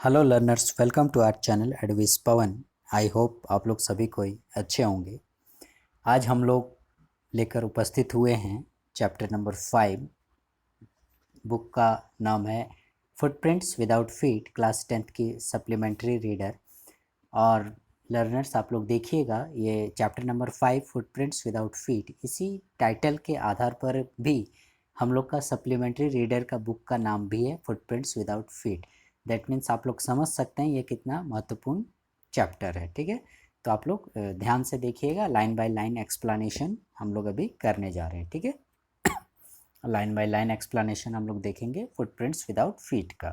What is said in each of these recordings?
Hello learners, welcome to our channel एडविस Pawan. I hope आप लोग सभी कोई अच्छे होंगे। आज हम लोग लेकर उपस्थित हुए हैं चैप्टर नंबर 5। बुक का नाम है footprints without feet, class 10th की सप्लीमेंट्री रीडर। और लर्नर्स आप लोग देखिएगा, ये chapter number 5 footprints without feet, इसी टाइटल के आधार पर भी हम लोग का सप्लीमेंट्री रीडर का बुक का नाम भी है footprints without feet. That means आप लोग समझ सकते हैं ये कितना महत्वपूर्ण चैप्टर है। ठीक है, तो आप लोग ध्यान से देखिएगा, लाइन बाय लाइन एक्सप्लेनेशन हम लोग अभी करने जा रहे हैं। ठीक है, लाइन बाय लाइन एक्सप्लेनेशन हम लोग देखेंगे फुटप्रिंट्स विदाउट फीट का।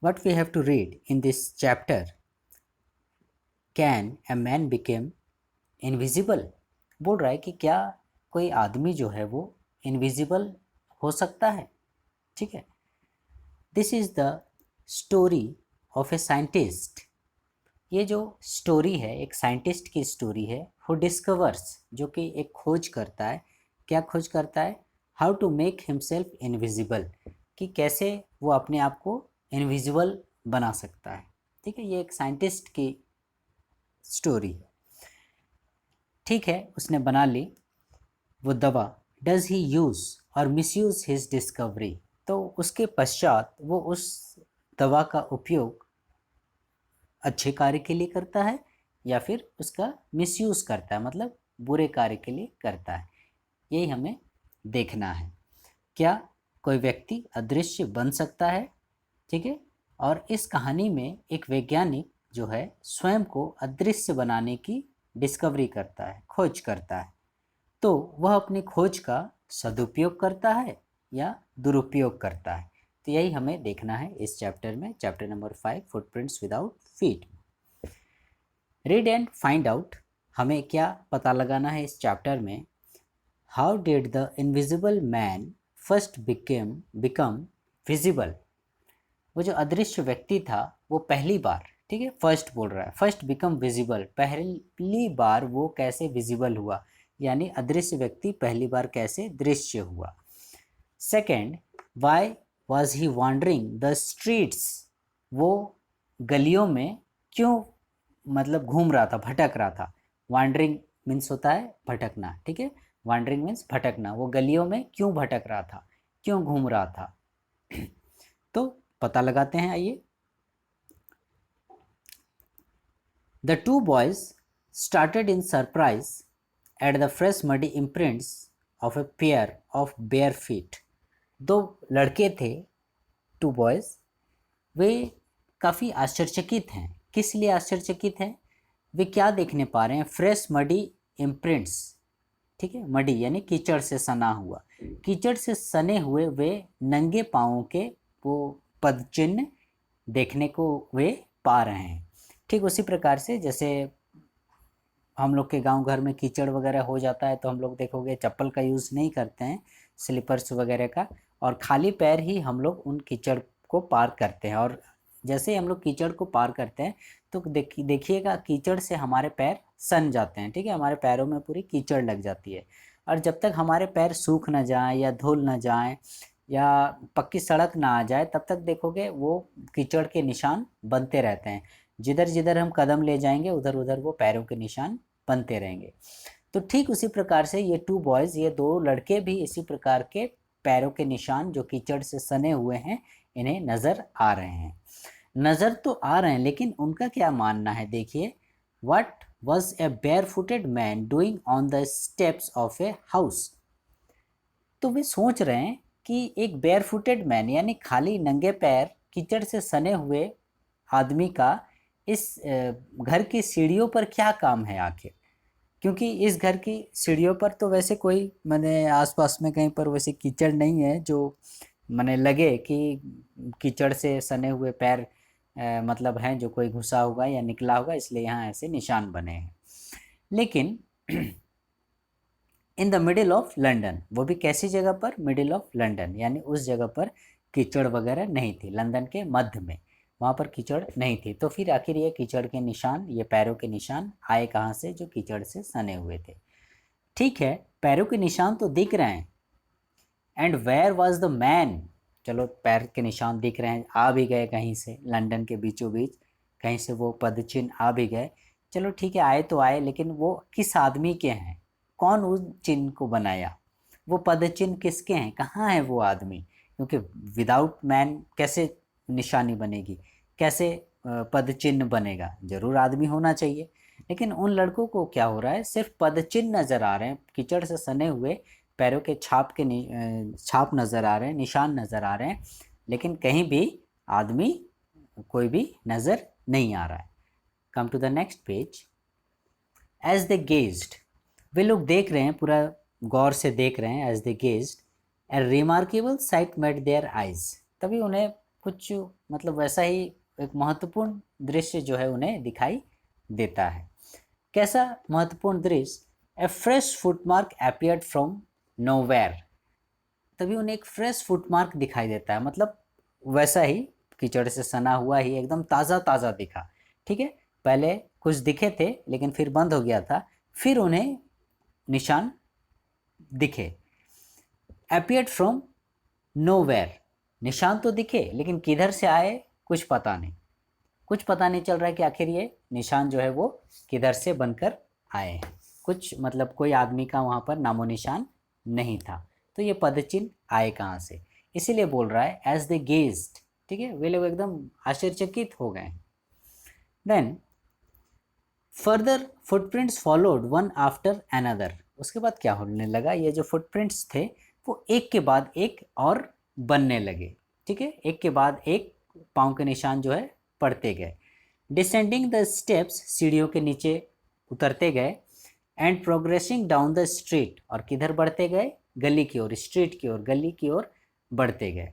What we have to read in this chapter, can a man become invisible? बोल रहा है कि क्या कोई आदमी जो है वो इनविजिबल हो सकता है। ठीक है, this is the story of a scientist. ये जो स्टोरी है एक साइंटिस्ट की स्टोरी है, हु डिस्कवर्स, जो कि एक खोज करता है। क्या खोज करता है? How to make himself invisible, कि कैसे वो अपने आप को इनविजिबल बना सकता है। ठीक है, ये एक साइंटिस्ट की स्टोरी है। ठीक है, उसने बना ली वो दवा। डज ही यूज़ और मिसयूज़ हिज डिस्कवरी, तो उसके पश्चात वो उस दवा का उपयोग अच्छे कार्य के लिए करता है या फिर उसका मिसयूज़ करता है, मतलब बुरे कार्य के लिए करता है। यही हमें देखना है। क्या कोई व्यक्ति अदृश्य बन सकता है? ठीक है, और इस कहानी में एक वैज्ञानिक जो है स्वयं को अदृश्य बनाने की डिस्कवरी करता है, खोज करता है। तो वह अपनी खोज का सदुपयोग करता है या दुरुपयोग करता है। तो यही हमें देखना है इस चैप्टर में, chapter number 5 footprints without feet. Read and find out, हमें क्या पता लगाना है इस चैप्टर में। How did the invisible man first become visible, वो जो अदृश्य व्यक्ति था वो पहली बार, ठीक है, फर्स्ट बोल रहा है, फर्स्ट बिकम विजिबल, पहली बार वो कैसे विजिबल हुआ, यानी अदृश्य व्यक्ति पहली बार कैसे दृश्य हुआ। Second, why was he wandering the streets, वो गलियों में क्यों मतलब घूम रहा था, भटक रहा था। वॉन्डरिंग मीन्स होता है भटकना। ठीक है, वॉन्डरिंग मीन्स भटकना। वो गलियों में क्यों भटक रहा था, क्यों घूम रहा था, तो पता लगाते हैं। आइए। The two boys started in surprise at the fresh muddy imprints of a pair of bare feet. दो लड़के थे, टू बॉयज, वे काफ़ी आश्चर्यचकित हैं। किस लिए आश्चर्यचकित हैं? वे क्या देखने पा रहे हैं? Fresh muddy imprints. ठीक है, मडी यानी कीचड़ से सना हुआ, कीचड़ से सने हुए वे नंगे पाँवों के वो पदचिन्ह देखने को वे पा रहे हैं। ठीक उसी प्रकार से जैसे हम लोग के गांव घर में कीचड़ वगैरह हो जाता है तो हम लोग देखोगे चप्पल का यूज़ नहीं करते हैं, स्लीपर्स वगैरह का, और खाली पैर ही हम लोग उन कीचड़ को पार करते हैं। और जैसे ही हम लोग कीचड़ को पार करते हैं तो देखिएगा कीचड़ से हमारे पैर सन जाते हैं। ठीक है, हमारे पैरों में पूरी कीचड़ लग जाती है। और जब तक हमारे पैर सूख ना जाए या धुल ना जाए या पक्की सड़क ना आ जाए तब तक देखोगे वो कीचड़ के निशान बनते रहते हैं। जिधर जिधर हम कदम ले जाएंगे उधर उधर वो पैरों के निशान बनते रहेंगे। तो ठीक उसी प्रकार से ये टू बॉयज़, ये दो लड़के भी इसी प्रकार के पैरों के निशान जो कीचड़ से सने हुए हैं इन्हें नज़र आ रहे हैं। नज़र तो आ रहे हैं लेकिन उनका क्या मानना है, देखिए। What was a bare footed man doing on the steps of a house. तो वे सोच रहे हैं कि एक बेयर फुटेड मैन यानी खाली नंगे पैर कीचड़ से सने हुए आदमी का इस घर की सीढ़ियों पर क्या काम है आखिर। क्योंकि इस घर की सीढ़ियों पर तो वैसे कोई मैंने आसपास में कहीं पर वैसे कीचड़ नहीं है जो मैंने लगे कि कीचड़ से सने हुए पैर मतलब हैं जो कोई घुसा होगा या निकला होगा, इसलिए यहाँ ऐसे निशान बने हैं। लेकिन in the middle of London, वो भी कैसी जगह पर? मिडिल ऑफ लंदन, यानी उस जगह पर कीचड़ वगैरह नहीं थी, लंदन के मध्य में वहाँ पर कीचड़ नहीं थी। तो फिर आखिर ये कीचड़ के निशान, ये पैरों के निशान आए कहाँ से? जो कीचड़ से सने हुए थे। ठीक है, पैरों के निशान तो दिख रहे हैं। And where was the man, चलो पैर के निशान दिख रहे हैं, आ भी गए कहीं से, लंदन के बीचों बीच कहीं से वो पदचिन्ह आ भी गए। चलो ठीक है, आए तो आए, लेकिन वो किस आदमी के हैं, कौन उस चिन्ह को बनाया, वो पदचिन्ह किसके हैं, कहाँ है वो आदमी, क्योंकि विदाउट मैन कैसे निशानी बनेगी, कैसे पदचिन्ह बनेगा, जरूर आदमी होना चाहिए। लेकिन उन लड़कों को क्या हो रहा है, सिर्फ पदचिन्ह नज़र आ रहे हैं, कीचड़ से सने हुए पैरों के छाप नज़र आ रहे हैं, निशान नज़र आ रहे हैं, लेकिन कहीं भी आदमी कोई भी नज़र नहीं आ रहा है। Come to the next page. As they gazed, वे लोग देख रहे हैं, पूरा गौर से देख रहे हैं, as they gazed a remarkable sight met their eyes, तभी उन्हें कुछ मतलब वैसा ही एक महत्वपूर्ण दृश्य जो है उन्हें दिखाई देता है। कैसा महत्वपूर्ण दृश्य, a fresh footmark appeared from nowhere, तभी उन्हें एक फ्रेश फुटमार्क दिखाई देता है, मतलब वैसा ही कीचड़ से सना हुआ ही एकदम ताज़ा ताज़ा दिखा। ठीक है, पहले कुछ दिखे थे लेकिन फिर बंद हो गया था, फिर उन्हें निशान दिखे। अपीयर्ड फ्रॉम नोवेयर, निशान तो दिखे लेकिन किधर से आए कुछ पता नहीं, कुछ पता नहीं चल रहा है कि आखिर ये निशान जो है वो किधर से बनकर आए हैं, कुछ मतलब कोई आदमी का वहाँ पर नामो निशान नहीं था, तो ये पदचिन्ह आए कहाँ से, इसीलिए बोल रहा है एज दे गेज्ड। ठीक है, वे लोग एकदम आश्चर्यचकित हो गए। Then further footprints followed one after another, उसके बाद क्या होने लगा, ये जो फुटप्रिंट्स थे वो एक के बाद एक और बनने लगे। ठीक है, एक के बाद एक पाँव के निशान जो है पड़ते गए। डिसेंडिंग द स्टेप्स, सीढ़ियों के नीचे उतरते गए। And progressing down the street, और किधर बढ़ते गए, गली की ओर, स्ट्रीट की ओर, गली की ओर बढ़ते गए।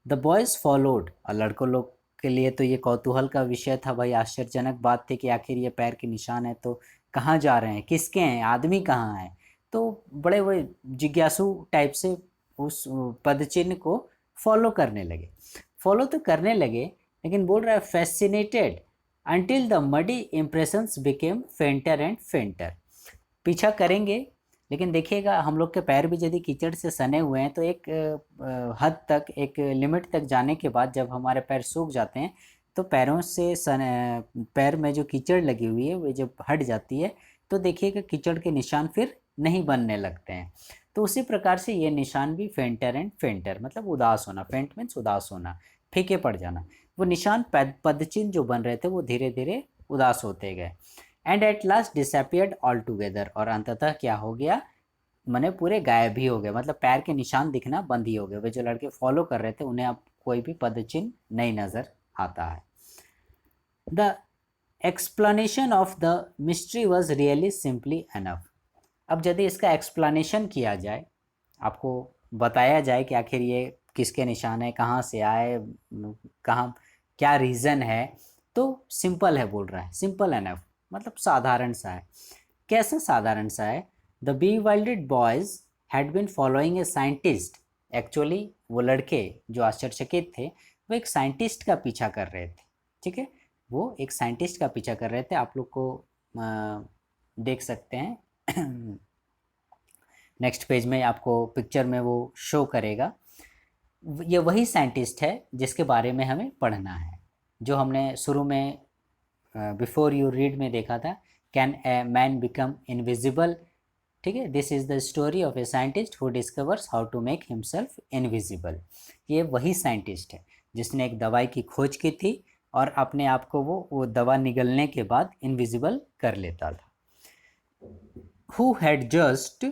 द बॉयज़ फॉलोड, और लड़कों लोग के लिए तो ये कौतूहल का विषय था भाई, आश्चर्यजनक बात थी कि आखिर ये पैर के निशान है तो कहाँ जा रहे हैं, किसके हैं, आदमी कहाँ है, तो बड़े बड़े जिज्ञासु टाइप से उस पदचिन्ह को फॉलो करने लगे। फॉलो तो करने लगे, लेकिन बोल रहा है fascinated until the muddy impressions became fainter and fainter, पीछा करेंगे, लेकिन देखिएगा हम लोग के पैर भी यदि कीचड़ से सने हुए हैं तो एक हद तक, एक लिमिट तक जाने के बाद जब हमारे पैर सूख जाते हैं तो पैरों से पैर में जो कीचड़ लगी हुई है वो जब हट जाती है तो देखिएगा कीचड़ के निशान फिर नहीं बनने लगते हैं। तो उसी प्रकार से ये निशान भी फेंटर एंड फेंटर, मतलब उदास होना, फेंट मीन्स उदास होना, फीके पड़ जाना, वो निशान पदचिन्ह जो बन रहे थे वो धीरे धीरे उदास होते गए। And at last disappeared all together, और अंततः क्या हो गया, मने पूरे गायब ही हो गए, मतलब पैर के निशान दिखना बंद ही हो गए। वे जो लड़के फॉलो कर रहे थे उन्हें अब कोई भी पदचिन्ह नहीं नज़र आता है। The explanation of the mystery was really simply enough, अब यदि इसका एक्सप्लेनेशन किया जाए, आपको बताया जाए कि आखिर ये किसके निशान है, कहाँ से आए, कहाँ, क्या रीज़न है, तो सिंपल है बोल रहा है, सिंपल एनफ, मतलब साधारण सा है। कैसा साधारण सा है, the bewildered boys had been following a scientist, actually वो लड़के जो आश्चर्यचकित थे वो एक साइंटिस्ट का पीछा कर रहे थे। ठीक है, वो एक साइंटिस्ट का पीछा कर रहे थे, आप लोग को देख सकते हैं नेक्स्ट पेज में, आपको पिक्चर में वो शो करेगा। ये वही साइंटिस्ट है जिसके बारे में हमें पढ़ना है, जो हमने शुरू में बिफोर यू रीड में देखा था, can a man become invisible. ठीक है, this is the story of a scientist who discovers how to make himself invisible. ये वही साइंटिस्ट है जिसने एक दवाई की खोज की थी और अपने आप को वो दवा निगलने के बाद इनविजिबल कर लेता था। Who had just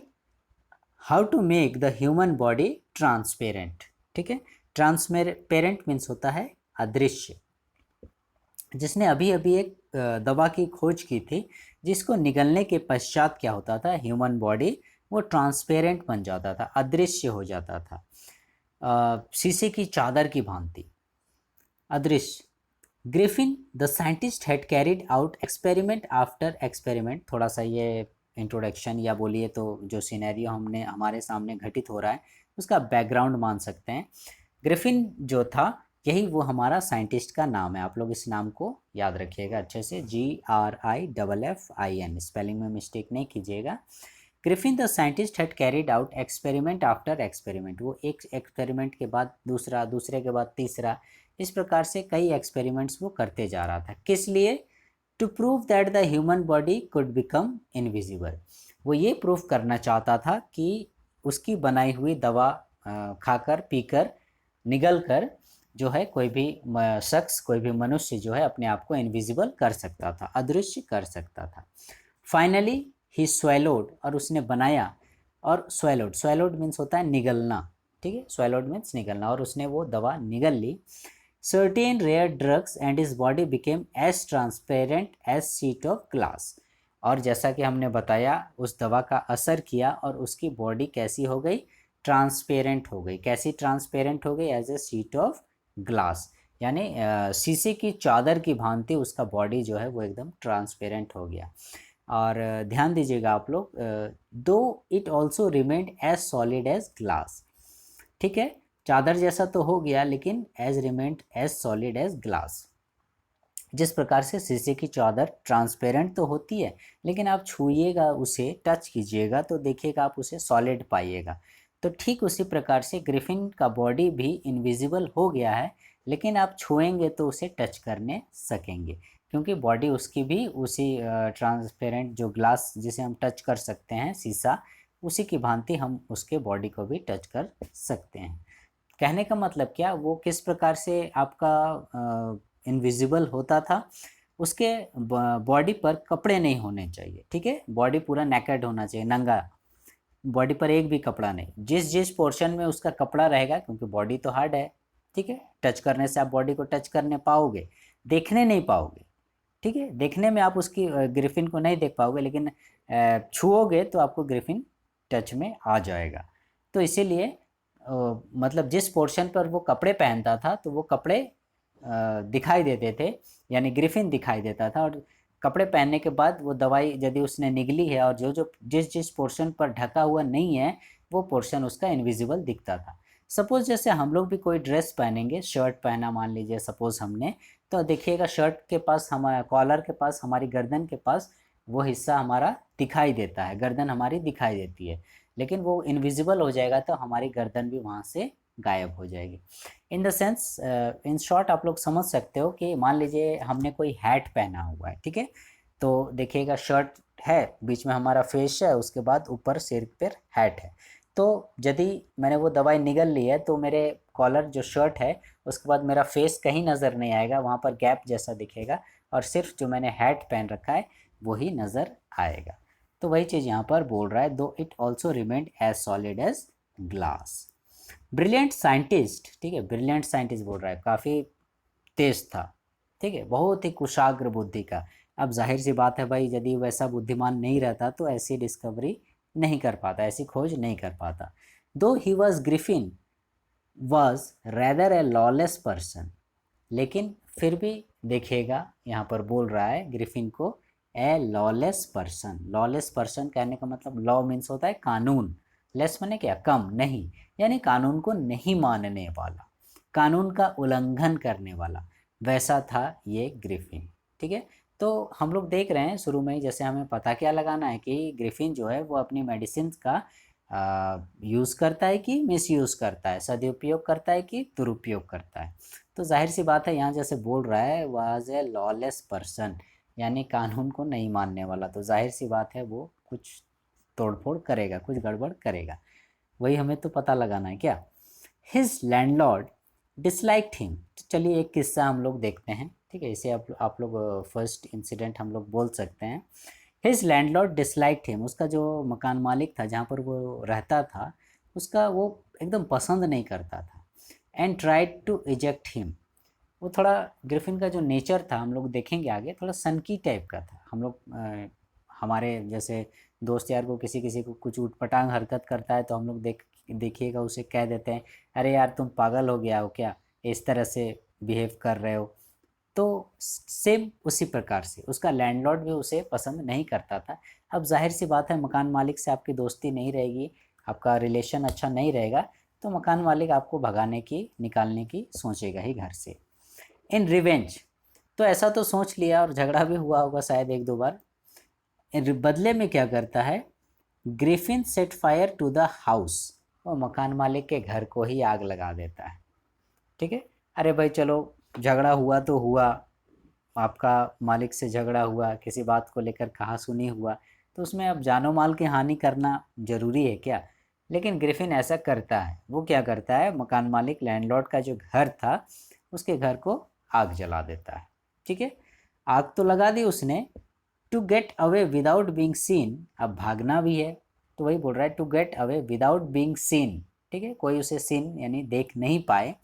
how to make the human body transparent. ठीक है, ट्रांसपेरेंट मीन्स होता है अदृश्य, जिसने अभी अभी एक दवा की खोज की थी जिसको निगलने के पश्चात क्या होता था, ह्यूमन बॉडी वो ट्रांसपेरेंट बन जाता था, अदृश्य हो जाता था, शीशे की चादर की भांति अदृश्य। Griffin the scientist had carried out experiment after experiment, थोड़ा सा ये इंट्रोडक्शन या बोलिए तो जो सिनेरियो हमने हमारे सामने घटित हो रहा है उसका बैकग्राउंड मान सकते हैं। ग्रिफिन जो था यही वो हमारा साइंटिस्ट का नाम है, आप लोग इस नाम को याद रखिएगा अच्छे से, GRIFFIN, स्पेलिंग में मिस्टेक नहीं कीजिएगा। Griffin the scientist had carried out experiment after experiment, वो एक एक्सपेरिमेंट के बाद दूसरा, दूसरे के बाद तीसरा, इस प्रकार से कई एक्सपेरिमेंट्स वो करते जा रहा था। किस लिए? To prove that the human body could become invisible, वो ये प्रूव करना चाहता था कि उसकी बनाई हुई दवा खाकर पीकर निगल कर जो है कोई भी शख्स, कोई भी मनुष्य जो है अपने आप को इनविजिबल कर सकता था, अदृश्य कर सकता था। फाइनली ही स्वेलोड, और उसने बनाया, और स्वेलोड, स्वेलोड मीन्स होता है निगलना, ठीक है, स्वेलोड मीन्स निगलना, और उसने वो दवा निगल ली। Certain rare drugs and his body became as transparent as sheet of glass, और जैसा कि हमने बताया उस दवा का असर किया और उसकी बॉडी कैसी हो गई? ट्रांसपेरेंट हो गई। कैसी ट्रांसपेरेंट हो गई? As a sheet of glass, यानी शीशे की चादर की भांति उसका बॉडी जो है वो एकदम ट्रांसपेरेंट हो गया। और ध्यान दीजिएगा आप लोग, though it also remained as solid as glass, ठीक है, चादर जैसा तो हो गया लेकिन as remained as solid as glass. जिस प्रकार से शीशे की चादर ट्रांसपेरेंट तो होती है, लेकिन आप छूइएगा उसे, टच कीजिएगा तो देखिएगा आप उसे सॉलिड पाइएगा। तो ठीक उसी प्रकार से ग्रिफिन का बॉडी भी इनविजिबल हो गया है, लेकिन आप छुएंगे तो उसे टच करने सकेंगे, क्योंकि बॉडी उसकी भी उसी ट्रांसपेरेंट जो ग्लास जिसे हम टच कर सकते हैं, शीशा, उसी की भांति हम उसके बॉडी को भी टच कर सकते हैं। कहने का मतलब क्या, वो किस प्रकार से आपका इनविजिबल होता था? उसके बॉडी पर कपड़े नहीं होने चाहिए, ठीक है, बॉडी पूरा नेकेड होना चाहिए, नंगा, बॉडी पर एक भी कपड़ा नहीं। जिस जिस पोर्शन में उसका कपड़ा रहेगा, क्योंकि बॉडी तो हार्ड है, ठीक है, टच करने से आप बॉडी को टच करने पाओगे, देखने नहीं पाओगे, ठीक है, देखने में आप उसकी ग्रिफिन को नहीं देख पाओगे, लेकिन छुओगे तो आपको ग्रिफिन टच में आ जाएगा। तो इसीलिए मतलब जिस पोर्शन पर वो कपड़े पहनता था तो वो कपड़े दिखाई देते थे, यानी ग्रिफिन दिखाई देता था, और कपड़े पहनने के बाद वो दवाई यदि उसने निगली है और जो जो जिस जिस पोर्शन पर ढका हुआ नहीं है वो पोर्शन उसका इनविजिबल दिखता था। सपोज जैसे हम लोग भी कोई ड्रेस पहनेंगे, शर्ट पहना मान लीजिए सपोज हमने, तो देखिएगा शर्ट के पास, हमारा कॉलर के पास, हमारी गर्दन के पास वो हिस्सा हमारा दिखाई देता है, गर्दन हमारी दिखाई देती है, लेकिन वो इनविजिबल हो जाएगा तो हमारी गर्दन भी वहाँ से गायब हो जाएगी। In the sense, in short आप लोग समझ सकते हो कि मान लीजिए हमने कोई हैट पहना हुआ है, ठीक है, तो देखिएगा शर्ट है, बीच में हमारा फेस है, उसके बाद ऊपर सिर पर हैट है, तो यदि मैंने वो दवाई निगल ली है तो मेरे कॉलर जो शर्ट है उसके बाद मेरा फेस कहीं नज़र नहीं आएगा, वहाँ पर गैप जैसा दिखेगा, और सिर्फ जो मैंने हैट पहन रखा है वही नज़र आएगा। तो वही चीज़ यहाँ पर बोल रहा है, though it also remained as solid as glass. Brilliant scientist, ठीक है, ब्रिलियंट साइंटिस्ट बोल रहा है, काफ़ी तेज था, ठीक है, बहुत ही कुशाग्र बुद्धि का। अब जाहिर सी बात है भाई, यदि वैसा बुद्धिमान नहीं रहता तो ऐसी डिस्कवरी नहीं कर पाता, ऐसी खोज नहीं कर पाता। दो he was Griffin was rather A lawless person, लेकिन फिर भी देखिएगा यहाँ पर बोल रहा है ग्रिफिन को ए लॉलेस पर्सन। लॉलेस पर्सन कहने का मतलब, लॉ मीन्स होता है कानून, लेस माने क्या? कम, नहीं, यानी कानून को नहीं मानने वाला, कानून का उल्लंघन करने वाला, वैसा था ये ग्रिफिन, ठीक है। तो हम लोग देख रहे हैं शुरू में ही, जैसे हमें पता क्या लगाना है कि ग्रिफिन जो है वो अपनी मेडिसिन का यूज़ करता है कि मिसयूज़ करता है, सदुपयोग करता है कि दुरुपयोग करता है। तो जाहिर सी बात है यहाँ जैसे बोल रहा है वाज ए लॉलेस पर्सन, यानी कानून को नहीं मानने वाला, तो जाहिर सी बात है वो कुछ तोड़फोड़ करेगा, कुछ गड़बड़ करेगा, वही हमें तो पता लगाना है क्या। हिज लैंडलॉर्ड डिसलाइक्ड हिम, चलिए एक किस्सा हम लोग देखते हैं, ठीक है, इसे आप लोग फर्स्ट इंसिडेंट हम लोग बोल सकते हैं। हिज लैंडलॉर्ड डिसलाइक्ड हिम, उसका जो मकान मालिक था जहाँ पर वो रहता था, उसका वो एकदम पसंद नहीं करता था। And tried to eject him, वो थोड़ा ग्रिफिन का जो नेचर था हम लोग देखेंगे आगे, थोड़ा सनकी टाइप का था। हम लोग हमारे जैसे दोस्त यार को किसी किसी को कुछ उटपटांग हरकत करता है तो हम लोग देखिएगा उसे कह देते हैं, अरे यार तुम पागल हो गया हो क्या, इस तरह से बिहेव कर रहे हो। तो सेम उसी प्रकार से उसका लैंडलॉर्ड भी उसे पसंद नहीं करता था। अब जाहिर सी बात है, मकान मालिक से आपकी दोस्ती नहीं रहेगी, आपका रिलेशन अच्छा नहीं रहेगा, तो मकान मालिक आपको भगाने की, निकालने की सोचेगा ही घर से। इन रिवेंज, तो ऐसा तो सोच लिया और झगड़ा भी हुआ होगा शायद एक दो बार। बदले में क्या करता है, Griffin set fire to the house, वो मकान मालिक के घर को ही आग लगा देता है। ठीक है, अरे भाई चलो झगड़ा हुआ तो हुआ, आपका मालिक से झगड़ा हुआ, किसी बात को लेकर कहा सुनी हुआ, तो उसमें अब जानो माल की हानि करना ज़रूरी है क्या? लेकिन ग्रिफिन ऐसा करता है। वो क्या करता है, मकान मालिक लैंडलॉर्ड का जो घर था उसके घर को आग जला देता है। ठीक है, आग तो लगा दी उसने, to get away without being seen, अब भागना भी है, तो वही बोल रहा है to get away without being seen. ठीक है, कोई उसे सीन यानी देख नहीं पाए।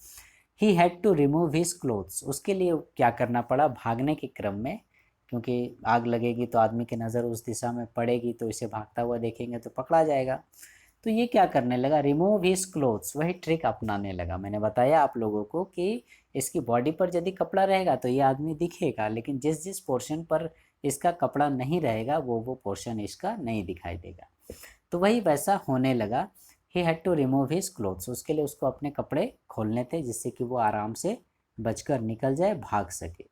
He had to remove his clothes, उसके लिए क्या करना पड़ा, भागने के क्रम में, क्योंकि आग लगेगी तो आदमी की नज़र उस दिशा में पड़ेगी तो इसे भागता हुआ देखेंगे तो पकड़ा जाएगा। तो ये क्या करने लगा, रिमूव हिज क्लोथ्स, वही ट्रिक अपनाने लगा। मैंने बताया आप लोगों को कि इसकी बॉडी पर यदि कपड़ा रहेगा तो ये आदमी दिखेगा, लेकिन जिस जिस पोर्शन पर इसका कपड़ा नहीं रहेगा वो पोर्शन इसका नहीं दिखाई देगा। तो वही वैसा होने लगा। He had to remove his clothes, उसके लिए उसको अपने कपड़े खोलने थे जिससे कि वो आराम से बचकर निकल जाए, भाग सके।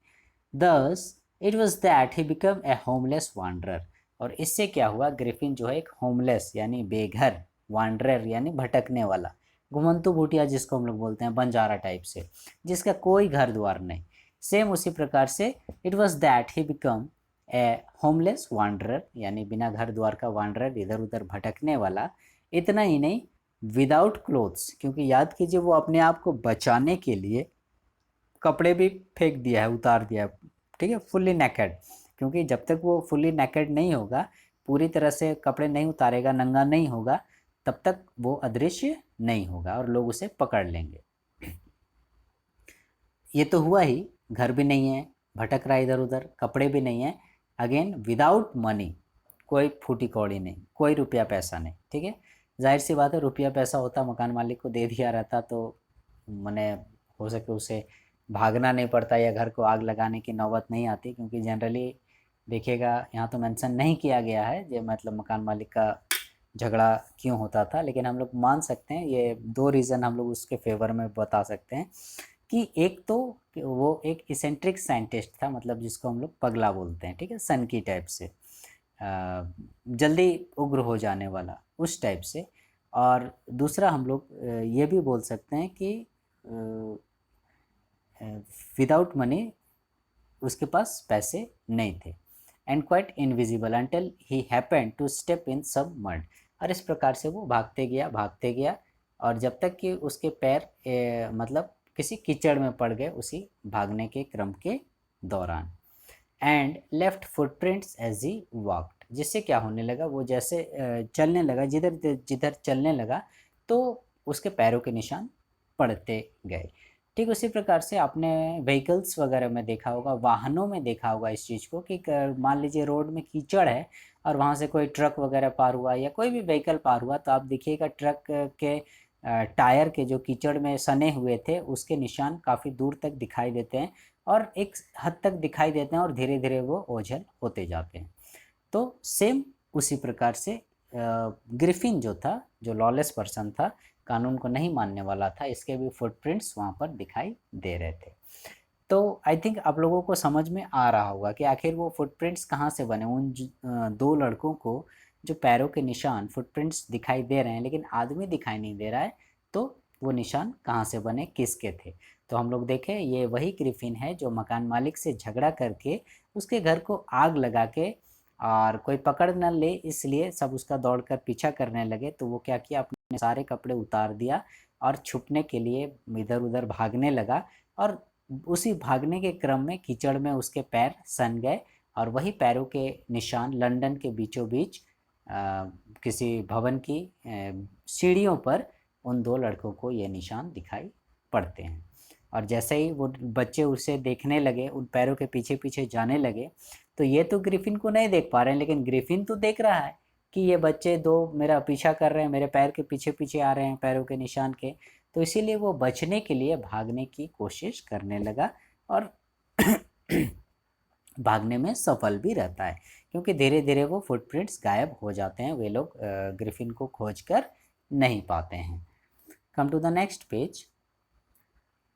Thus it was that he become a homeless wanderer, और इससे क्या हुआ, ग्रिफिन जो है एक होमलेस यानी बेघर, वांडरर यानी भटकने वाला, घुमंतु भूटिया जिसको हम लोग बोलते हैं, बंजारा टाइप से, जिसका कोई घर द्वार नहीं। सेम उसी प्रकार से it was that he become a homeless wanderer, यानी बिना घर द्वार का वांडरर, इधर उधर भटकने वाला। इतना ही नहीं, विदाउट क्लोथ्स, क्योंकि याद कीजिए वो अपने आप को बचाने के लिए कपड़े भी फेंक दिया है, उतार दिया है। ठीक है, फुल्ली नेकेड, क्योंकि जब तक वो फुल्ली नेकेड नहीं होगा, पूरी तरह से कपड़े नहीं उतारेगा, नंगा नहीं होगा, तब तक वो अदृश्य नहीं होगा और लोग उसे पकड़ लेंगे। ये तो हुआ ही, घर भी नहीं है, भटक रहा है इधर उधर, कपड़े भी नहीं है, अगेन विदाउट मनी, कोई फूटी कौड़ी नहीं, कोई रुपया पैसा नहीं। ठीक है, जाहिर सी बात है, रुपया पैसा होता मकान मालिक को दे दिया रहता तो मैंने हो सके उसे भागना नहीं पड़ता या घर को आग लगाने की नौबत नहीं आती, क्योंकि जनरली देखिएगा यहाँ तो मेंशन नहीं किया गया है ये मतलब मकान मालिक का झगड़ा क्यों होता था, लेकिन हम लोग मान सकते हैं ये दो रीज़न हम लोग उसके फेवर में बता सकते हैं। कि एक तो वो एक इसेंट्रिक साइंटिस्ट था, मतलब जिसको हम लोग पगला बोलते हैं, ठीक है, सन की टाइप से, जल्दी उग्र हो जाने वाला उस टाइप से। और दूसरा हम लोग ये भी बोल सकते हैं कि विदाउट मनी, उसके पास पैसे नहीं थे। And quite invisible until he happened to step in some mud, और इस प्रकार से वो भागते गया और जब तक कि उसके पैर मतलब किसी कीचड़ में पड़ गए उसी भागने के क्रम के दौरान। And left footprints as he walked, जिससे क्या होने लगा, वो जैसे चलने लगा, जिधर जिधर चलने लगा तो उसके पैरों के निशान पड़ते गए। ठीक उसी प्रकार से आपने व्हीकल्स वगैरह में देखा होगा, वाहनों में देखा होगा इस चीज़ को कि मान लीजिए रोड में कीचड़ है और वहाँ से कोई ट्रक वगैरह पार हुआ या कोई भी व्हीकल पार हुआ, तो आप देखिएगा ट्रक के टायर के जो कीचड़ में सने हुए थे उसके निशान काफ़ी दूर तक दिखाई देते हैं और एक हद तक दिखाई देते हैं और धीरे धीरे वो ओझल होते जाते हैं। तो सेम उसी प्रकार से ग्रिफिन जो था, जो लॉलेस पर्सन था, कानून को नहीं मानने वाला था, इसके भी फुटप्रिंट्स वहाँ पर दिखाई दे रहे थे। तो आई थिंक आप लोगों को समझ में आ रहा होगा कि आखिर वो फुटप्रिंट्स कहाँ से बने। उन दो लड़कों को जो पैरों के निशान फुटप्रिंट्स दिखाई दे रहे हैं लेकिन आदमी दिखाई नहीं दे रहा है, तो वो निशान कहाँ से बने, किसके थे। तो हम लोग देखें, ये वही ग्रिफिन है जो मकान मालिक से झगड़ा करके उसके घर को आग लगा के, और कोई पकड़ न ले इसलिए सब उसका दौड़कर पीछा करने लगे, तो वो क्या किया, अपने सारे कपड़े उतार दिया और छुपने के लिए इधर उधर भागने लगा। और उसी भागने के क्रम में कीचड़ में उसके पैर सन गए और वही पैरों के निशान लंदन के बीचों बीच किसी भवन की सीढ़ियों पर उन दो लड़कों को ये निशान दिखाई पड़ते हैं। और जैसे ही वो बच्चे उसे देखने लगे, उन पैरों के पीछे पीछे जाने लगे, तो ये तो ग्रिफिन को नहीं देख पा रहे हैं, लेकिन ग्रिफिन तो देख रहा है कि ये बच्चे दो मेरा पीछा कर रहे हैं, मेरे पैर के पीछे पीछे आ रहे हैं पैरों के निशान के। तो इसीलिए वो बचने के लिए भागने की कोशिश करने लगा और भागने में सफल भी रहता है, क्योंकि धीरे धीरे वो फुटप्रिंट्स गायब हो जाते हैं, वे लोग ग्रिफिन को खोज कर नहीं पाते हैं। Come to the next page.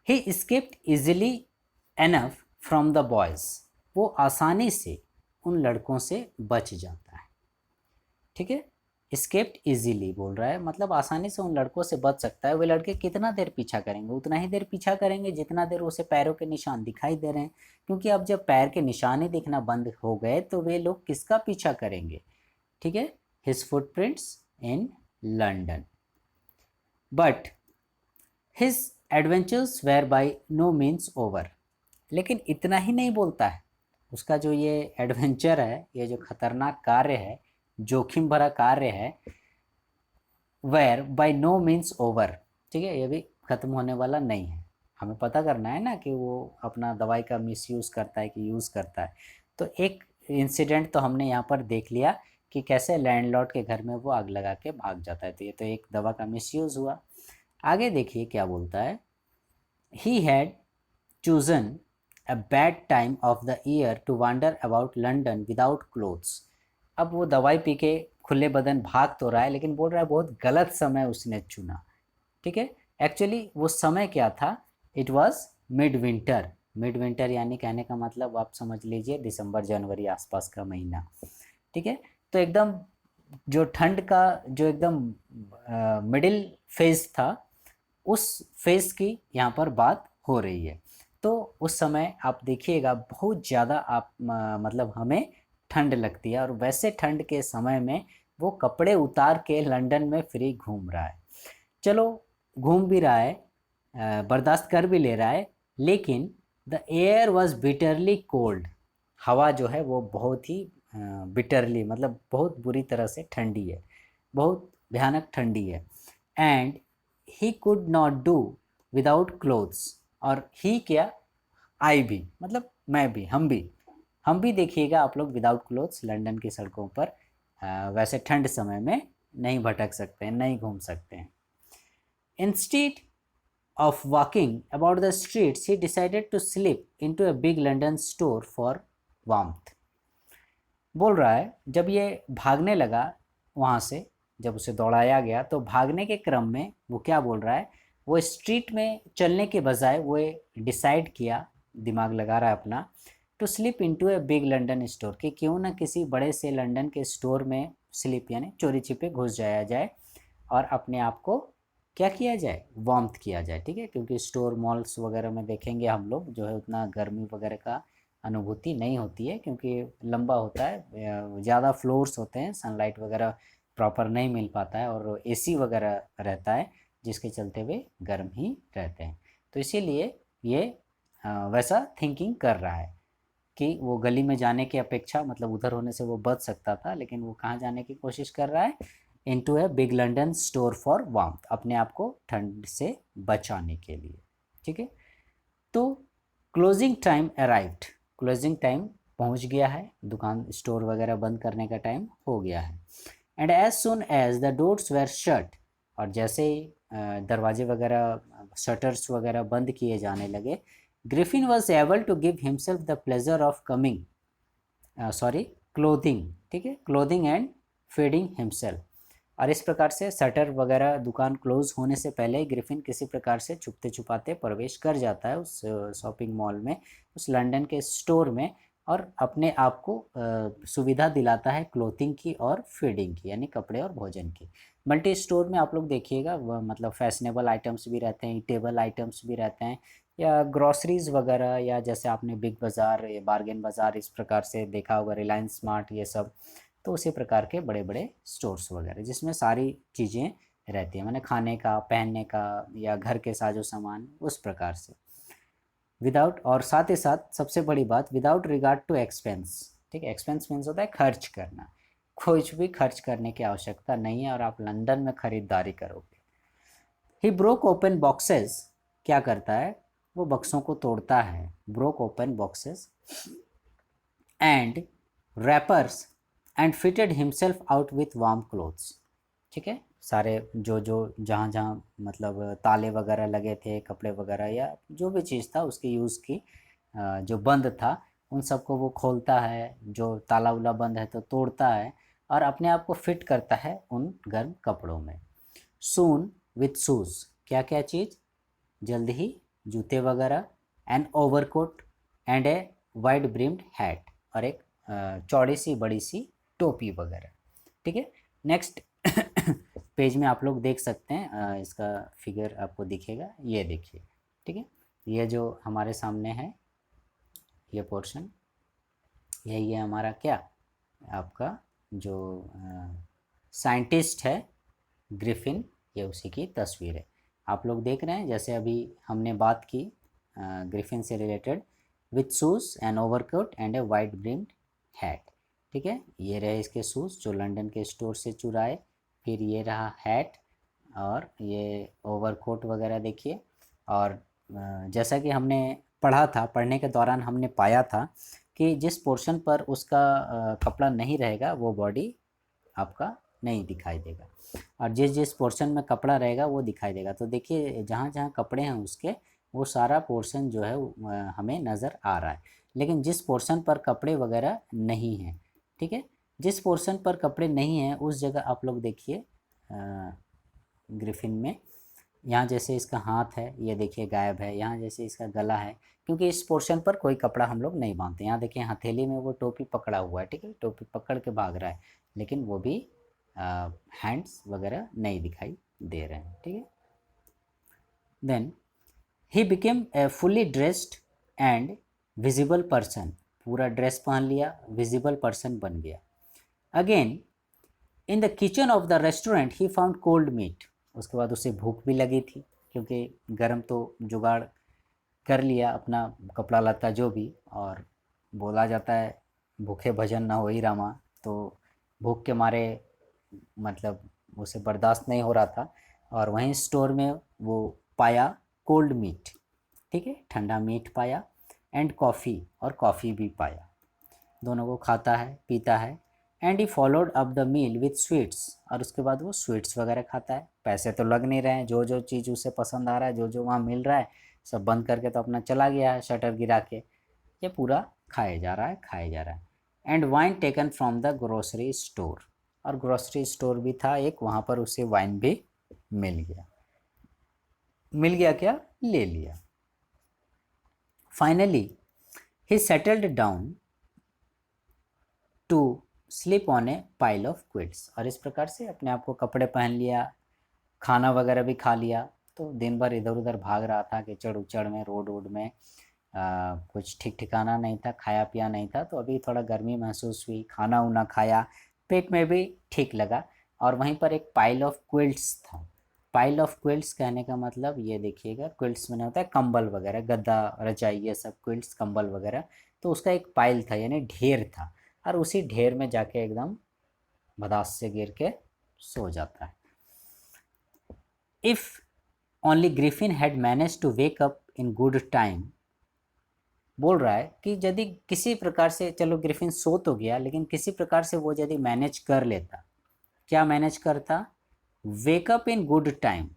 He escaped easily enough from the boys, वो आसानी से उन लड़कों से बच जाता है। ठीक है, escaped easily बोल रहा है, मतलब आसानी से उन लड़कों से बच सकता है। वे लड़के कितना देर पीछा करेंगे, उतना ही देर पीछा करेंगे जितना देर उसे पैरों के निशान दिखाई दे रहे हैं, क्योंकि अब जब पैर के निशान ही दिखना बंद हो गए तो वे लोग किसका पीछा करेंगे, ठीक है, his footprints in London. But his adventures were by no means over. लेकिन इतना ही नहीं बोलता है, उसका जो ये एडवेंचर है, ये जो खतरनाक कार्य है, जोखिम भरा कार्य है, were by no means over, ठीक है, ये भी ख़त्म होने वाला नहीं है। हमें पता करना है ना कि वो अपना दवाई का मिसयूज़ करता है कि यूज़ करता है। तो एक इंसिडेंट तो हमने यहाँ पर देख लिया कि कैसे लैंडलॉर्ड के घर में वो आग लगा के भाग जाता है, तो ये तो एक दवा का मिसयूज़ हुआ। आगे देखिए क्या बोलता है, he had chosen a bad time of the year to wander about London without clothes। अब वो दवाई पी के खुले बदन भाग तो रहा है, लेकिन बोल रहा है बहुत गलत समय उसने चुना, ठीक है। एक्चुअली वो समय क्या था, it was mid winter. Mid winter यानी कहने का मतलब आप समझ लीजिए दिसंबर जनवरी आसपास का महीना, ठीक है। तो एकदम जो ठंड का जो एकदम मिडिल फेज था, उस फेज की यहाँ पर बात हो रही है। तो उस समय आप देखिएगा बहुत ज़्यादा आप मतलब हमें ठंड लगती है, और वैसे ठंड के समय में वो कपड़े उतार के लंदन में फ्री घूम रहा है। चलो घूम भी रहा है, बर्दाश्त कर भी ले रहा है, लेकिन the air was bitterly cold. हवा जो है वो बहुत ही बिटरली मतलब बहुत बुरी तरह से ठंडी है, बहुत भयानक ठंडी है। And he could not do without clothes. और ही क्या, आई भी मतलब मैं भी, हम भी देखिएगा आप लोग विदाउट क्लोथ्स लंदन की सड़कों पर वैसे ठंड समय में नहीं भटक सकते हैं, नहीं घूम सकते हैं। Instead of walking about the streets, he decided to slip into a big London store for warmth। बोल रहा है जब ये भागने लगा वहाँ से, जब उसे दौड़ाया गया तो भागने के क्रम में वो क्या बोल रहा है, वो स्ट्रीट में चलने के बजाय वो डिसाइड किया, दिमाग लगा रहा है अपना, to slip into a big London store, कि क्यों ना किसी बड़े से लंदन के स्टोर में स्लिप यानी चोरी छिपे घुस जाया जाए और अपने आप को क्या किया जाए, वार्मथ किया जाए, ठीक है। क्योंकि स्टोर मॉल्स वगैरह में देखेंगे हम लोग जो है उतना गर्मी वगैरह का अनुभूति नहीं होती है, क्योंकि लंबा होता है, ज़्यादा फ्लोर्स होते हैं, सनलाइट वगैरह प्रॉपर नहीं मिल पाता है, और एसी वगैरह रहता है जिसके चलते वे गर्म ही रहते हैं। तो इसीलिए ये वैसा थिंकिंग कर रहा है कि वो गली में जाने की अपेक्षा, मतलब उधर होने से वो बच सकता था, लेकिन वो कहाँ जाने की कोशिश कर रहा है, into a big London store for warmth, अपने आप को ठंड से बचाने के लिए, ठीक है। तो closing time arrived, closing time पहुंच गया है, दुकान स्टोर वगैरह बंद करने का टाइम हो गया है। And as soon as the doors were shut, और जैसे ही दरवाजे वगैरह शटर्स वगैरह बंद किए जाने लगे, Griffin was able to give himself the pleasure of coming clothing, ठीक है, क्लोथिंग एंड फीडिंग हिमसेल्फ। और इस प्रकार से शटर वगैरह दुकान क्लोज होने से पहले ही ग्रिफिन किसी प्रकार से छुपते छुपाते प्रवेश कर जाता है उस शॉपिंग मॉल में, उस लंदन के स्टोर में, और अपने आप को सुविधा दिलाता है क्लोथिंग की और फीडिंग की, यानी कपड़े और भोजन की। मल्टी स्टोर में आप लोग देखिएगा वह मतलब फैशनेबल आइटम्स भी रहते हैं, टेबल आइटम्स भी रहते हैं, या ग्रॉसरीज वगैरह, या जैसे आपने बिग बाज़ार या बार्गेन बाज़ार इस प्रकार से देखा होगा, रिलायंस स्मार्ट, ये सब। तो उसी प्रकार के बड़े बड़े स्टोर्स वगैरह जिसमें सारी चीज़ें रहती हैं, माने खाने का, पहनने का, या घर के साजो सामान, उस प्रकार से विदाउट, और साथ ही साथ सबसे बड़ी बात, विदाउट रिगार्ड टू एक्सपेंस, ठीक है। एक्सपेंस मीन्स होता है खर्च करना, कुछ भी खर्च करने की आवश्यकता नहीं है और आप लंदन में खरीदारी करोगे। ही ब्रोक ओपन बॉक्सेस, क्या करता है, वो बक्सों को तोड़ता है, broke open boxes and rappers and fitted himself out with warm clothes, ठीक है। सारे जो जो जहाँ जहाँ मतलब ताले वगैरह लगे थे, कपड़े वगैरह या जो भी चीज़ था उसकी यूज़ की, जो बंद था उन सबको वो खोलता है, जो ताला उला बंद है तो तोड़ता है, और अपने आप को फिट करता है उन गर्म कपड़ों में। सून विथ शूज़, क्या क्या चीज़, जल्द ही जूते वगैरह, an overcoat and a wide brimmed hat, और एक चौड़ी सी बड़ी सी टोपी वगैरह, ठीक है। नेक्स्ट पेज में आप लोग देख सकते हैं, इसका फिगर आपको दिखेगा, ये देखिए, ठीक है। ये जो हमारे सामने है ये पोर्शन, यही है हमारा क्या, आपका जो साइंटिस्ट है ग्रिफिन, ये उसी की तस्वीर है। आप लोग देख रहे हैं जैसे अभी हमने बात की ग्रिफिन से related, with shoes and overcoat and A white brimmed hat, ठीक है। ये रहे इसके शूज़ जो लंदन के स्टोर से चुराए, फिर ये रहा हैट और ये ओवरकोट वगैरह देखिए। और जैसा कि हमने पढ़ा था, पढ़ने के दौरान हमने पाया था कि जिस पोर्शन पर उसका कपड़ा नहीं रहेगा वो बॉडी आपका नहीं दिखाई देगा, और जिस जिस पोर्शन में कपड़ा रहेगा वो दिखाई देगा। तो देखिए जहाँ जहाँ कपड़े हैं उसके, वो सारा पोर्शन जो है हमें नज़र आ रहा है। लेकिन जिस पोर्शन पर कपड़े वगैरह नहीं हैं, ठीक है, जिस पोर्शन पर कपड़े नहीं हैं उस जगह आप लोग देखिए ग्रिफिन में, यहाँ जैसे इसका हाथ है ये देखिए गायब है, यहाँ जैसे इसका गला है, क्योंकि इस पोर्शन पर कोई कपड़ा हम लोग नहीं बांधते। यहाँ देखिए हथेली में वो टोपी पकड़ा हुआ है, ठीक है, टोपी पकड़ के भाग रहा है, लेकिन वो भी हैंड्स वगैरह नहीं दिखाई दे रहे हैं, ठीक है। Then he became a fully dressed and visible person, पूरा ड्रेस पहन लिया, विजिबल पर्सन बन गया। Again in the kitchen of the restaurant he found cold meat, उसके बाद उसे भूख भी लगी थी, क्योंकि गर्म तो जुगाड़ कर लिया अपना कपड़ा लत्ता जो भी, और बोला जाता है भूखे भजन न हो ही रामा, तो भूख के मारे मतलब उसे बर्दाश्त नहीं हो रहा था, और वहीं स्टोर में वो पाया कोल्ड मीट, ठीक है, ठंडा मीट पाया, एंड कॉफ़ी, और कॉफ़ी भी पाया, दोनों को खाता है पीता है। And he followed up the meal with sweets, और उसके बाद वो स्वीट्स वगैरह खाता है। पैसे तो लग नहीं रहे हैं, जो जो चीज़ उसे पसंद आ रहा है, जो जो वहाँ मिल रहा है, सब बंद करके तो अपना चला गया है शटर गिरा के, ये पूरा खाए जा रहा है, खाए जा रहा है। And wine taken from the grocery store, और ग्रोसरी स्टोर भी था एक, वहाँ पर उसे वाइन भी मिल गया। मिल गया क्या, ले लिया। Finally he settled down to sleep on a pile of quilts, और इस प्रकार से अपने आप को कपड़े पहन लिया, खाना वगैरह भी खा लिया, तो दिन भर इधर उधर भाग रहा था कि चढ़ उचड़ में, रोड वोड में, कुछ ठीक ठिकाना नहीं था, खाया पिया नहीं था, तो अभी थोड़ा गर्मी महसूस हुई, खाना उना खाया, पेट में भी ठीक लगा, और वहीं पर एक पाइल ऑफ क्विल्ट्स था। पाइल ऑफ क्विल्ट्स कहने का मतलब ये देखिएगा, क्विल्ट्स मैंने होता है कंबल वगैरह, गद्दा रजाई, ये सब क्विल्ट्स कंबल वगैरह, तो उसका एक पाइल था यानी ढेर था, और उसी ढेर में जाके एकदम बदास से गिर के सो जाता है। If only Griffin had manage to wake up in good time, बोल रहा है कि यदि किसी प्रकार से, चलो ग्रिफिन सो तो गया, लेकिन किसी प्रकार से वो यदि मैनेज कर लेता, क्या मैनेज करता, wake up in good time,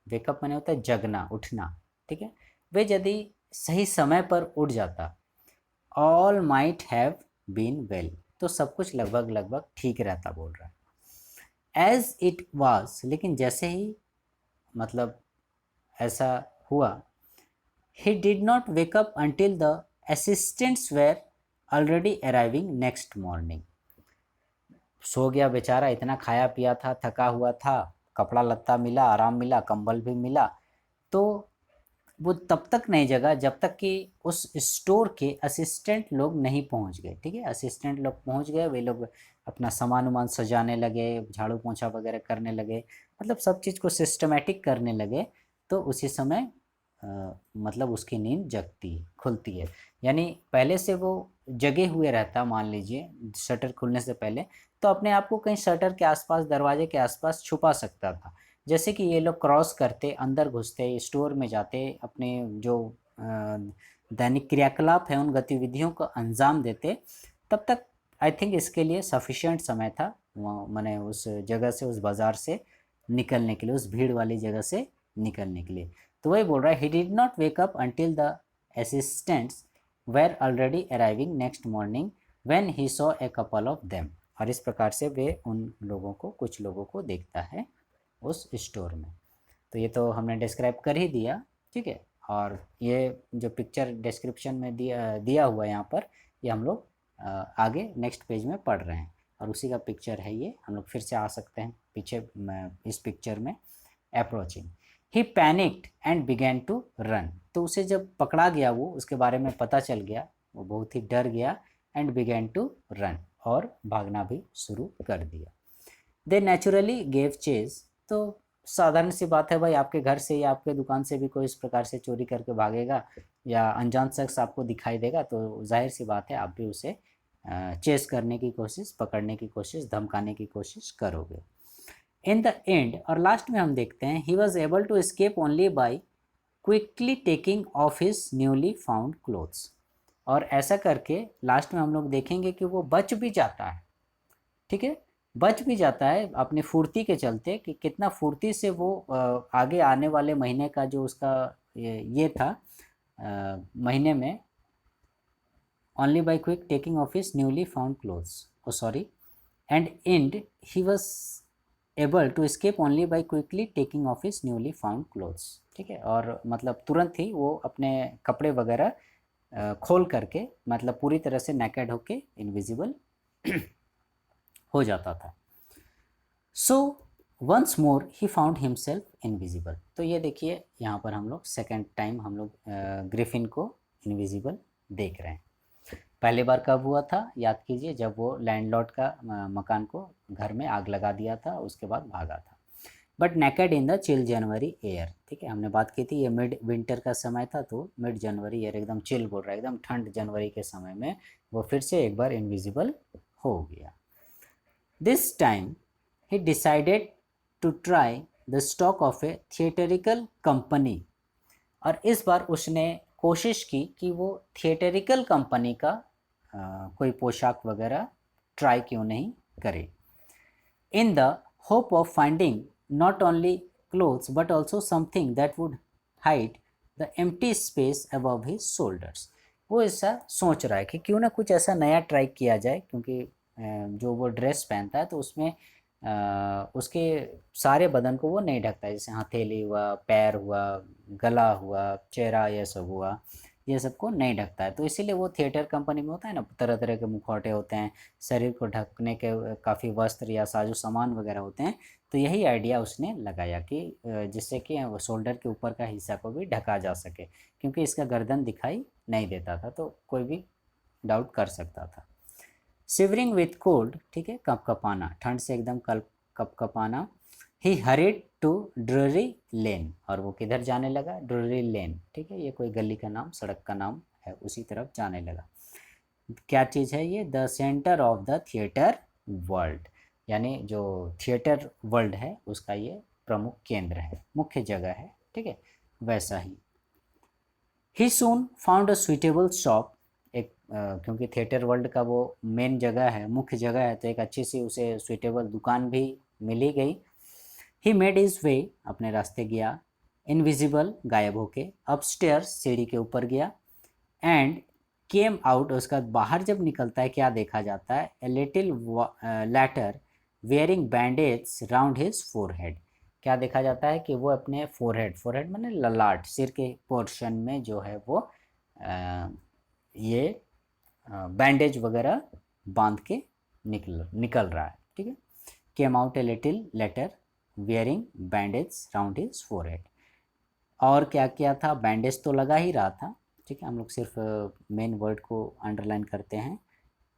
wake up मैंने होता है जगना, उठना, ठीक है, वे यदि सही समय पर उठ जाता, all might have been well, तो सब कुछ लगभग लगभग ठीक रहता, बोल रहा है। एज इट वाज, लेकिन जैसे ही मतलब ऐसा हुआ, he did not wake up until the assistants were already arriving next morning, सो गया बेचारा, इतना खाया पिया था, थका हुआ था, कपड़ा लत्ता मिला, आराम मिला, कंबल भी मिला, तो वो तब तक नहीं जगा जब तक कि उस स्टोर के असिस्टेंट लोग नहीं पहुंच गए, ठीक है, असिस्टेंट लोग पहुंच गए, वे लोग अपना सामान वामान सजाने लगे, झाड़ू पोंछा वगैरह करने लगे, मतलब सब चीज़ को सिस्टमेटिक करने लगे, तो उसी समय मतलब उसकी नींद जगती खुलती है, यानी पहले से वो जगे हुए रहता, मान लीजिए शटर खुलने से पहले, तो अपने आप को कहीं शटर के आसपास, दरवाजे के आसपास छुपा सकता था। जैसे कि ये लोग क्रॉस करते, अंदर घुसते, स्टोर में जाते, अपने जो दैनिक क्रियाकलाप है उन गतिविधियों को अंजाम देते, तब तक आई थिंक इसके लिए सफिशिएंट समय था, मैंने उस जगह से, उस बाज़ार से निकलने के लिए, उस भीड़ वाली जगह से निकलने के लिए। तो वही बोल रहा है, he did not wake up until the assistants were already arriving next morning when he saw a couple of them, और इस प्रकार से वे उन लोगों को, कुछ लोगों को देखता है उस स्टोर में। तो ये तो हमने डिस्क्राइब कर ही दिया, ठीक है, और ये जो पिक्चर डिस्क्रिप्शन में दिया हुआ है यहाँ पर, ये हम लोग आगे नेक्स्ट पेज में पढ़ रहे हैं। और उसी का पिक्चर है ये। हम लोग फिर से आ सकते हैं पीछे इस पिक्चर में। Approaching, he panicked and began to run. तो उसे जब पकड़ा गया, वो उसके बारे में पता चल गया, वो बहुत ही डर गया। एंड बिगैन टू रन, और भागना भी शुरू कर दिया। दे नेचुरली गेव चेज। तो साधारण सी बात है भाई, आपके घर से या आपके दुकान से भी कोई इस प्रकार से चोरी करके भागेगा या अनजान शख्स आपको दिखाई देगा तो जाहिर सी बात है आप भी उसे चेस करने की कोशिश, पकड़ने की कोशिश, धमकाने की कोशिश करोगे। इन द एंड, और लास्ट में हम देखते हैं, he was able to escape only by quickly taking off his newly found clothes. और ऐसा करके लास्ट में हम लोग देखेंगे कि वो बच भी जाता है। ठीक है, बच भी जाता है अपनी फुर्ती के चलते, कि कितना फुर्ती से वो आगे आने वाले महीने का जो उसका ये था महीने में, only by quick taking of his newly found clothes, oh sorry, and end he was able to escape only by quickly taking off his newly found clothes। ठीक है, और मतलब तुरंत ही वो अपने कपड़े वगैरह खोल करके, मतलब पूरी तरह से नेकेड होके इनविजिबल हो जाता था। So once more he found himself invisible. तो ये देखिए यहाँ पर हम लोग सेकेंड टाइम हम लोग ग्रिफिन को इनविजिबल देख रहे हैं। पहली बार कब हुआ था याद कीजिए, जब वो लैंडलॉर्ड का मकान को, घर में आग लगा दिया था, उसके बाद भागा था। But naked in the chill January air. ठीक है, हमने बात की थी ये मिड विंटर का समय था, तो मिड जनवरी एयर एकदम चिल बोल रहा है, एकदम ठंड जनवरी के समय में वो फिर से एक बार इनविजिबल हो गया। This time he decided to try the stock of a theatrical company। और इस बार उसने कोशिश की कि वो थिएटरिकल कंपनी का कोई पोशाक वगैरह ट्राई क्यों नहीं करे। In the hope of finding not only clothes but also something that would hide the empty space above his shoulders. वो ऐसा सोच रहा है कि क्यों ना कुछ ऐसा नया ट्राई किया जाए, क्योंकि जो वो ड्रेस पहनता है तो उसमें उसके सारे बदन को वो नहीं ढकता है, जैसे हथेली हुआ, पैर हुआ, गला हुआ, चेहरा, ये सब हुआ, ये सब को नहीं ढकता है। तो इसीलिए वो थिएटर कंपनी में होता है ना, तरह तरह के मुखौटे होते हैं, शरीर को ढकने के काफ़ी वस्त्र या साजो सामान वगैरह होते हैं। तो यही आइडिया उसने लगाया कि जिससे कि शोल्डर के ऊपर का हिस्सा को भी ढका जा सके, क्योंकि इसका गर्दन दिखाई नहीं देता था, तो कोई भी डाउट कर सकता था। शिवरिंग विथ कोल्ड, ठीक है, कपकपाना, ठंड से एकदम कपकपाना। ही हरिड टू ड्रूरी लेन, और वो किधर जाने लगा, ड्रूरी लेन। ठीक है, ये कोई गली का नाम, सड़क का नाम है, उसी तरफ जाने लगा। क्या चीज़ है ये, the centre of the theatre world, यानी जो थिएटर वर्ल्ड है उसका ये प्रमुख केंद्र है, मुख्य जगह है। ठीक है, वैसा ही। ही सून फाउंड अ सुइटेबल शॉप, एक क्योंकि थिएटर वर्ल्ड का वो मेन जगह है, मुख्य जगह है, तो एक अच्छी सी उसे सुइटेबल दुकान भी मिली गई। ही मेड हिज वे, अपने रास्ते गया, इनविजिबल, गायब होके, अपस्टेयर्स, सीढ़ी के ऊपर गया, एंड केम आउट, उसका बाहर जब निकलता है क्या देखा जाता है, a little later wearing bandage round his forehead. क्या देखा जाता है कि वो अपने फोरहेड माने ललाट, सिर के पोर्शन में जो है वो ये बैंडेज वगैरह बांध के निकल रहा है। ठीक है, came out a little letter wearing bandage round his forehead. और क्या किया था, बैंडेज तो लगा ही रहा था। ठीक है, हम लोग सिर्फ मेन वर्ड को अंडरलाइन करते हैं।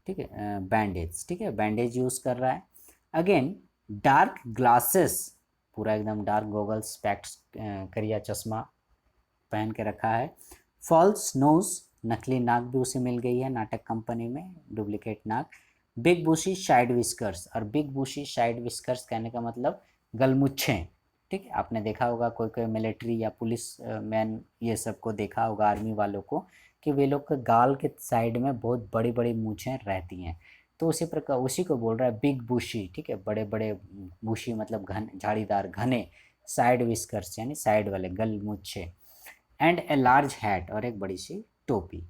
ठीक है, बैंडेज, ठीक है, बैंडेज यूज़ कर रहा है। अगेन डार्क ग्लासेस, पूरा एकदम डार्क गॉगल्स, स्पेक्ट्स, करिया चश्मा पहन के रखा है। फॉल्स नोज, नकली नाक भी उसे मिल गई है नाटक कंपनी में, डुप्लीकेट नाक। बिग बुशी साइड विस्कर्स, और बिग बुशी साइड विस्कर्स कहने का मतलब गलमुच्छें। ठीक है, आपने देखा होगा कोई कोई मिलिट्री या पुलिस मैन, ये सब को देखा होगा, आर्मी वालों को, कि वे लोग के गाल के साइड में बहुत बड़ी बड़ी मूछें रहती हैं। तो उसी प्रकार उसी को बोल रहा है बिग बुशी। ठीक है, बड़े बड़े बुशी मतलब घन, झाड़ीदार, घने, साइड विस्कर्स यानी साइड वाले गल मूछे। एंड ए लार्ज हैट, और एक बड़ी सी टोपी।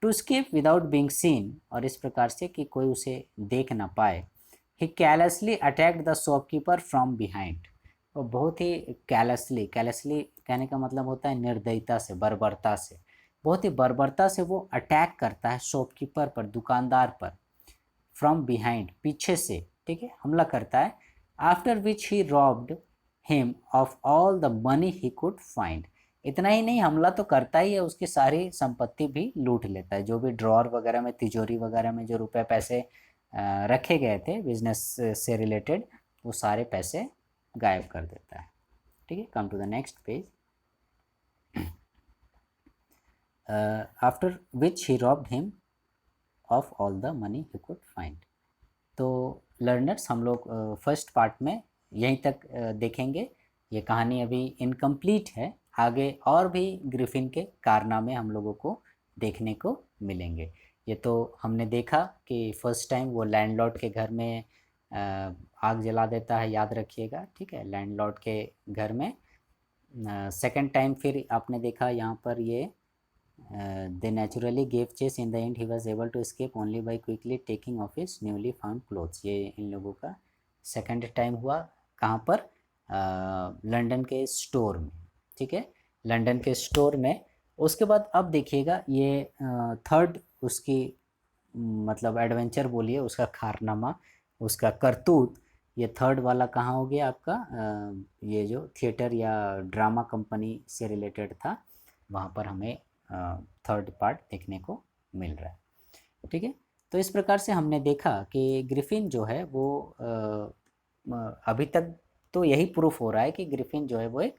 To skip without being seen, और इस प्रकार से कि कोई उसे देख ना पाए। He callously attacked the shopkeeper from behind, और बहुत ही कैलसली कहने का मतलब होता है निर्दयता से, बर्बरता से, बहुत ही बर्बरता से वो अटैक करता है शॉपकीपर पर, दुकानदार पर। फ्रॉम बिहाइंड, पीछे से, ठीक है, हमला करता है। After which he robbed him of all the money he could find. इतना ही नहीं, हमला तो करता ही है, उसकी सारी संपत्ति भी लूट लेता है। जो भी ड्रॉर वगैरह में, तिजोरी वगैरह में जो रुपए पैसे रखे गए थे बिजनेस से रिलेटेड, वो सारे पैसे गायब कर देता है। ठीक है, come to the next page. After which he robbed him of all the money he could find. तो लर्नर्स, हम लोग फर्स्ट पार्ट में यहीं तक देखेंगे। ये कहानी अभी इनकम्प्लीट है, आगे और भी ग्रिफिन के कारनामे हम लोगों को देखने को मिलेंगे। ये तो हमने देखा कि फर्स्ट टाइम वो लैंडलॉर्ड के घर में आग जला देता है, याद रखिएगा, ठीक है, लैंडलॉर्ड के घर में। सेकंड टाइम फिर आपने देखा यहाँ पर ये they naturally gave chase. In the end he was able to escape only by quickly taking off his newly found clothes. ये इन लोगों का सेकंड टाइम हुआ। कहाँ पर? लंदन के स्टोर में, ठीक है, लंदन के स्टोर में। उसके बाद अब देखिएगा ये थर्ड उसकी मतलब एडवेंचर बोलिए, उसका कारनामा, उसका करतूत, ये थर्ड वाला कहाँ हो गया आपका? ये जो थिएटर या ड्रामा कंपनी से रिलेटेड था, वहाँ पर हमें थर्ड पार्ट देखने को मिल रहा है। ठीक है, तो इस प्रकार से हमने देखा कि ग्रिफिन जो है वो अभी तक तो यही प्रूफ हो रहा है कि ग्रिफिन जो है वो एक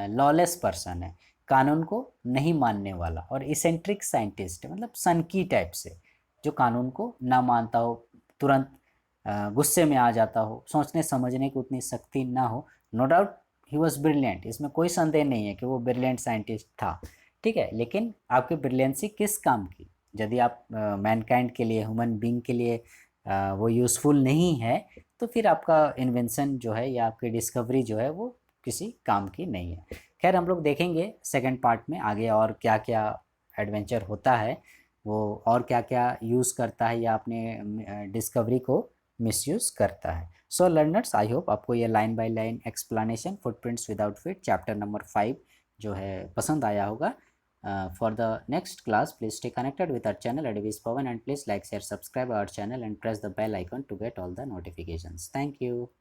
लॉलेस पर्सन है, कानून को नहीं मानने वाला और इसेंट्रिक साइंटिस्ट है, मतलब सनकी टाइप से, जो कानून को ना मानता हो, तुरंत गुस्से में आ जाता हो, सोचने समझने की उतनी शक्ति ना हो। No doubt he was brilliant, इसमें कोई संदेह नहीं है कि वो ब्रिलियंट साइंटिस्ट था, ठीक है, लेकिन आपकी ब्रिलियंसी किस काम की? यदि आप मैनकाइंड के लिए, ह्यूमन बींग के लिए वो यूज़फुल नहीं है, तो फिर आपका इन्वेंशन जो है या आपकी डिस्कवरी जो है वो किसी काम की नहीं है। खैर, हम लोग देखेंगे सेकंड पार्ट में आगे और क्या क्या एडवेंचर होता है, वो और क्या क्या यूज़ करता है या अपने डिस्कवरी को मिसयूज़ करता है। सो लर्नर्स, आई होप आपको ये line by line explanation footprints without feet chapter number 5 जो है पसंद आया होगा। For the next class, please stay connected with our channel Adviz Pawan, and please like, share, subscribe our channel and press the bell icon to get all the notifications. Thank you.